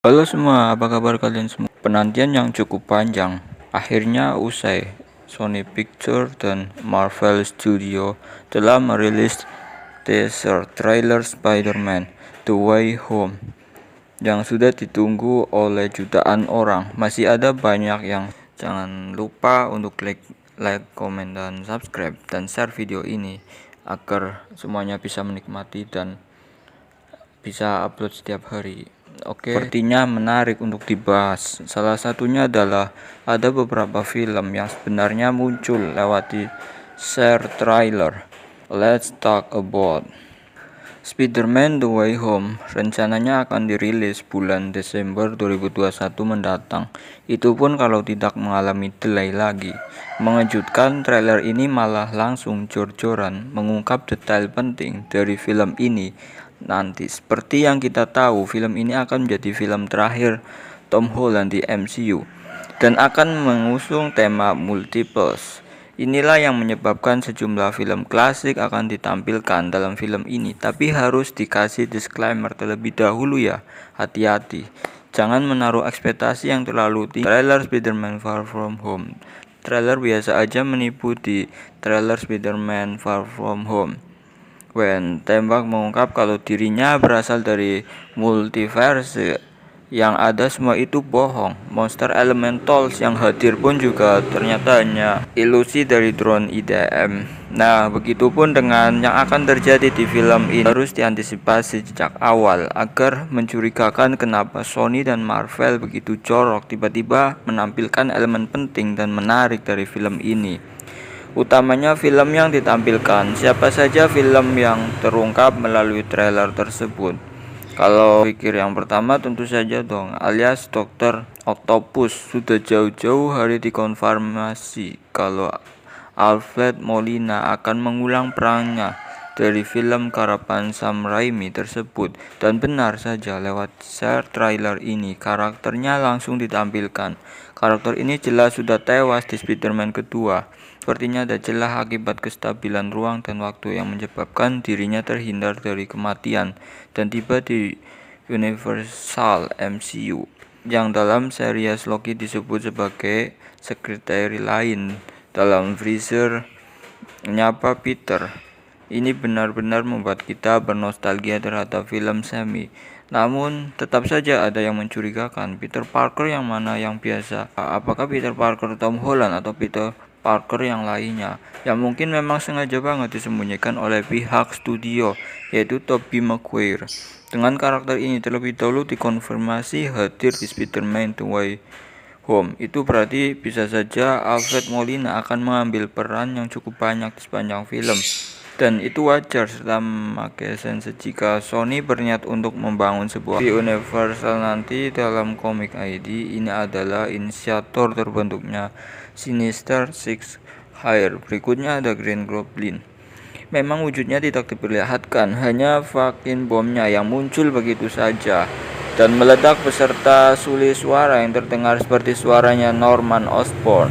Halo semua, apa kabar kalian semua? Penantian yang cukup panjang akhirnya usai. Sony Pictures dan Marvel Studio telah merilis teaser trailer Spider-Man The Way Home yang sudah ditunggu oleh jutaan orang. Masih ada banyak yang jangan lupa untuk klik like, komen, dan subscribe dan share video ini agar semuanya bisa menikmati dan bisa upload setiap hari. Oke, sepertinya menarik untuk dibahas. Salah satunya adalah ada beberapa film yang sebenarnya muncul lewat di share trailer. Let's talk about Spider-Man The Way Home. Rencananya akan dirilis bulan Desember 2021 mendatang. Itu pun kalau tidak mengalami delay lagi. Mengejutkan, trailer ini malah langsung jor-joran mengungkap detail penting dari film ini nanti. Seperti yang kita tahu, film ini akan menjadi film terakhir Tom Holland di MCU dan akan mengusung tema multiverse. Inilah yang menyebabkan sejumlah film klasik akan ditampilkan dalam film ini, tapi harus dikasih disclaimer terlebih dahulu ya, hati-hati. Jangan menaruh ekspektasi yang terlalu tinggi. Trailer Spider-Man Far From Home. Trailer biasa aja menipu di trailer Spider-Man Far From Home. Tembak mengungkap kalau dirinya berasal dari multiverse. Yang ada semua itu bohong. Monster Elementals yang hadir pun juga ternyata hanya ilusi dari drone IDM. Nah, begitupun dengan yang akan terjadi di film ini harus diantisipasi sejak awal agar mencurigakan kenapa Sony dan Marvel begitu jorok tiba-tiba menampilkan elemen penting dan menarik dari film ini. Utamanya film yang ditampilkan, siapa saja film yang terungkap melalui trailer tersebut. Kalau pikir yang pertama tentu saja dong, alias Dr. Octopus. Sudah jauh-jauh hari dikonfirmasi kalau Alfred Molina akan mengulang perannya dari film karapan Sam Raimi tersebut. Dan benar saja, lewat share trailer ini karakternya langsung ditampilkan. Karakter ini jelas sudah tewas di Spider-Man kedua. Sepertinya ada celah akibat kestabilan ruang dan waktu yang menyebabkan dirinya terhindar dari kematian dan tiba di Universal MCU yang dalam series Loki disebut sebagai sekretari lain dalam Freezer nyapa Peter. Ini benar-benar membuat kita bernostalgia terhadap film Semi. Namun tetap saja ada yang mencurigakan. Peter Parker yang mana yang biasa? Apakah Peter Parker Tom Holland atau Peter Parker yang lainnya, yang mungkin memang sengaja banget disembunyikan oleh pihak studio, yaitu Tobey Maguire. Dengan karakter ini terlebih dahulu dikonfirmasi hadir di Spider-Man The Way Home, itu berarti bisa saja Alfred Molina akan mengambil peran yang cukup banyak di sepanjang film. Dan itu wajar serta memakai sense jika Sony berniat untuk membangun sebuah Universal nanti. Dalam komik ID ini adalah inisiator terbentuknya Sinister Six Hire. Berikutnya ada Green Goblin. Memang wujudnya tidak diperlihatkan, hanya fucking bomnya yang muncul begitu saja dan meledak beserta suli suara yang terdengar seperti suaranya Norman Osborn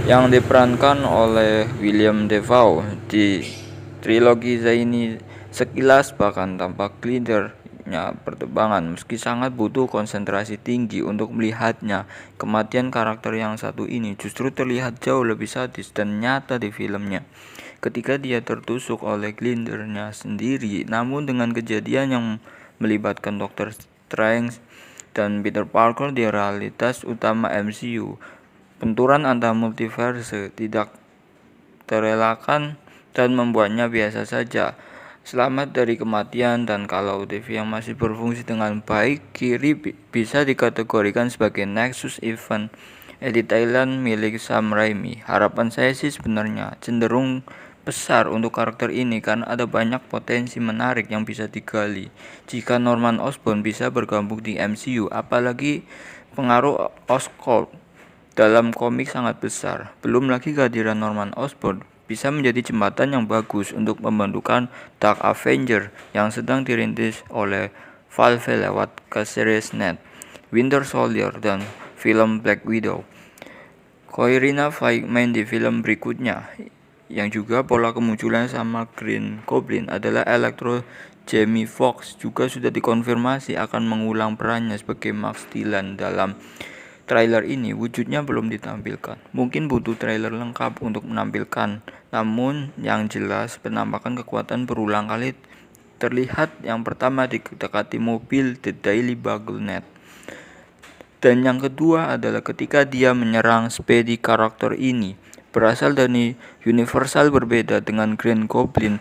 yang diperankan oleh William Dafoe di trilogi Zaini. Sekilas bahkan tampak glidernya pertebangan, meski sangat butuh konsentrasi tinggi untuk melihatnya. Kematian karakter yang satu ini justru terlihat jauh lebih sadis dan nyata di filmnya ketika dia tertusuk oleh glindernya sendiri. Namun dengan kejadian yang melibatkan Dr. Strange dan Peter Parker di realitas utama MCU, benturan antar multiverse tidak terelakkan dan membuatnya biasa saja. Selamat dari kematian, dan kalau TV yang masih berfungsi dengan baik, kiri bisa dikategorikan sebagai Nexus Event Edit Thailand milik Sam Raimi. Harapan saya sih sebenarnya cenderung besar untuk karakter ini karena ada banyak potensi menarik yang bisa digali. Jika Norman Osborn bisa bergabung di MCU, apalagi pengaruh Oscorp dalam komik sangat besar. Belum lagi kehadiran Norman Osborn bisa menjadi jembatan yang bagus untuk pembentukan Dark Avenger yang sedang dirintis oleh Valve lewat ke series net Winter Soldier dan film Black Widow. Koirina Faik main di film berikutnya, yang juga pola kemunculan sama Green Goblin adalah Electro Jamie Foxx juga sudah dikonfirmasi akan mengulang perannya sebagai Max Dillon dalam trailer ini. Wujudnya belum ditampilkan. Mungkin butuh trailer lengkap untuk menampilkan. Namun yang jelas penampakan kekuatan berulang kali terlihat. Yang pertama didekati mobil The Daily Bugle-Net. Dan yang kedua adalah ketika dia menyerang Spidey. Karakter ini berasal dari universal berbeda dengan Green Goblin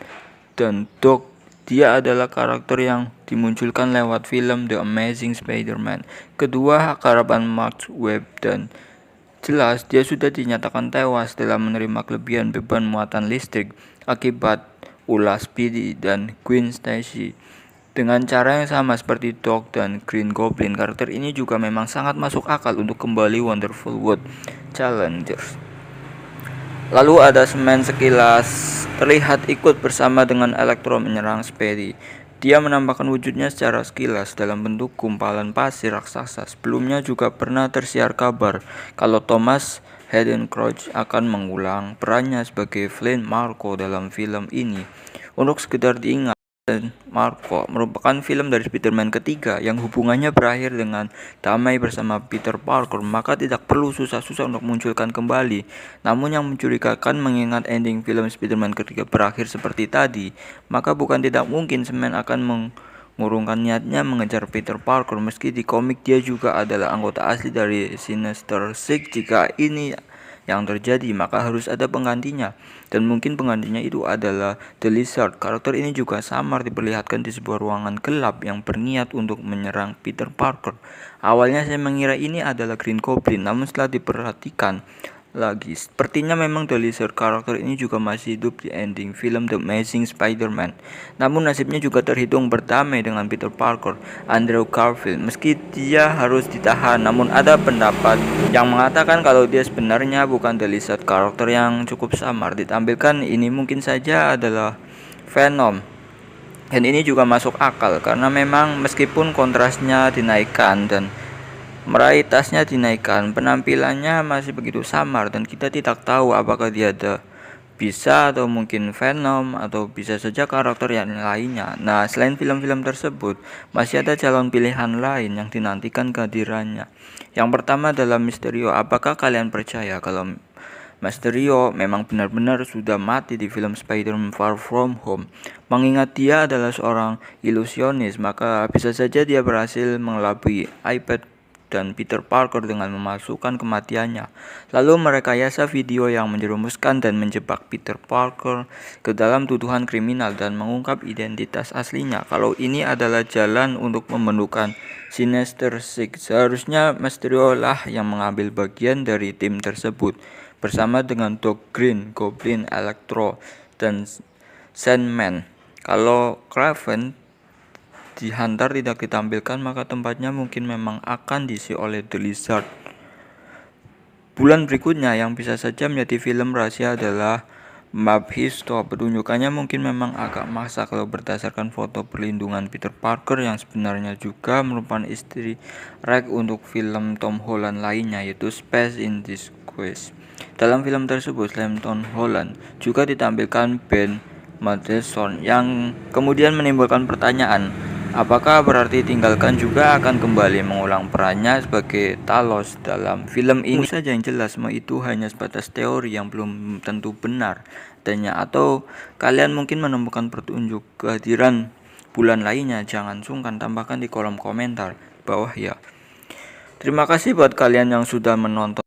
dan Doc. Dia adalah karakter yang dimunculkan lewat film The Amazing Spider-Man. Kedua, harapan Mark Webb, dan jelas dia sudah dinyatakan tewas setelah menerima kelebihan beban muatan listrik akibat ulah Spidey dan Gwen Stacy. Dengan cara yang sama seperti Doc dan Green Goblin, karakter ini juga memang sangat masuk akal untuk kembali Wonderful World Challengers. Lalu ada semen sekilas terlihat ikut bersama dengan Electro menyerang Spidey. Dia menampakkan wujudnya secara sekilas dalam bentuk gumpalan pasir raksasa. Sebelumnya juga pernah tersiar kabar kalau Thomas Hayden Church akan mengulang perannya sebagai Flynn Marko dalam film ini. Untuk sekedar diingat, Marko merupakan film dari Spider-Man ketiga yang hubungannya berakhir dengan damai bersama Peter Parker, maka tidak perlu susah-susah untuk munculkan kembali. Namun yang mencurigakan mengingat ending film Spider-Man ketiga berakhir seperti tadi, maka bukan tidak mungkin Semen akan mengurungkan niatnya mengejar Peter Parker meski di komik dia juga adalah anggota asli dari Sinister Six. Jika ini yang terjadi, maka harus ada penggantinya, dan mungkin penggantinya itu adalah The Lizard. Karakter ini juga samar diperlihatkan di sebuah ruangan gelap yang berniat untuk menyerang Peter Parker. Awalnya saya mengira ini adalah Green Goblin, namun setelah diperhatikan lagi, sepertinya memang The Lizard. Karakter ini juga masih hidup di ending film The Amazing Spider-Man. Namun nasibnya juga terhitung berdamai dengan Peter Parker, Andrew Garfield, meski dia harus ditahan. Namun ada pendapat yang mengatakan kalau dia sebenarnya bukan The Lizard. Karakter yang cukup samar ditampilkan ini mungkin saja adalah Venom. Dan ini juga masuk akal karena memang meskipun kontrasnya dinaikkan dan moralitasnya dinaikkan, penampilannya masih begitu samar dan kita tidak tahu apakah dia bisa atau mungkin Venom atau bisa saja karakter yang lainnya. Nah, selain film-film tersebut, masih ada calon pilihan lain yang dinantikan kehadirannya. Yang pertama adalah Mysterio. Apakah kalian percaya kalau Mysterio memang benar-benar sudah mati di film Spider-Man Far From Home? Mengingat dia adalah seorang ilusionis, maka bisa saja dia berhasil mengelabui iPad dan Peter Parker dengan memasukkan kematiannya, lalu merekayasa video yang menjerumuskan dan menjebak Peter Parker ke dalam tuduhan kriminal dan mengungkap identitas aslinya. Kalau ini adalah jalan untuk membentukkan Sinister Six, seharusnya Mysterio lah yang mengambil bagian dari tim tersebut bersama dengan Doc, Green Goblin, Electro, dan Sandman. Kalau Kraven dihantar tidak ditampilkan, maka tempatnya mungkin memang akan diisi oleh The Lizard. Bulan berikutnya yang bisa saja menjadi film rahasia adalah Mephisto. Pertunjukannya mungkin memang agak maksa kalau berdasarkan foto perlindungan Peter Parker yang sebenarnya juga merupakan istri Reg untuk film Tom Holland lainnya, yaitu Space in Disguise. Dalam film tersebut, selain Tom Holland juga ditampilkan Ben Mendelsohn yang kemudian menimbulkan pertanyaan, apakah berarti Tinggalkan juga akan kembali mengulang perannya sebagai Talos dalam film ini? Saja yang jelas, semua itu hanya sebatas teori yang belum tentu benar adanya, atau kalian mungkin menemukan petunjuk kehadiran bulan lainnya. Jangan sungkan tambahkan di kolom komentar bawah ya. Terima kasih buat kalian yang sudah menonton.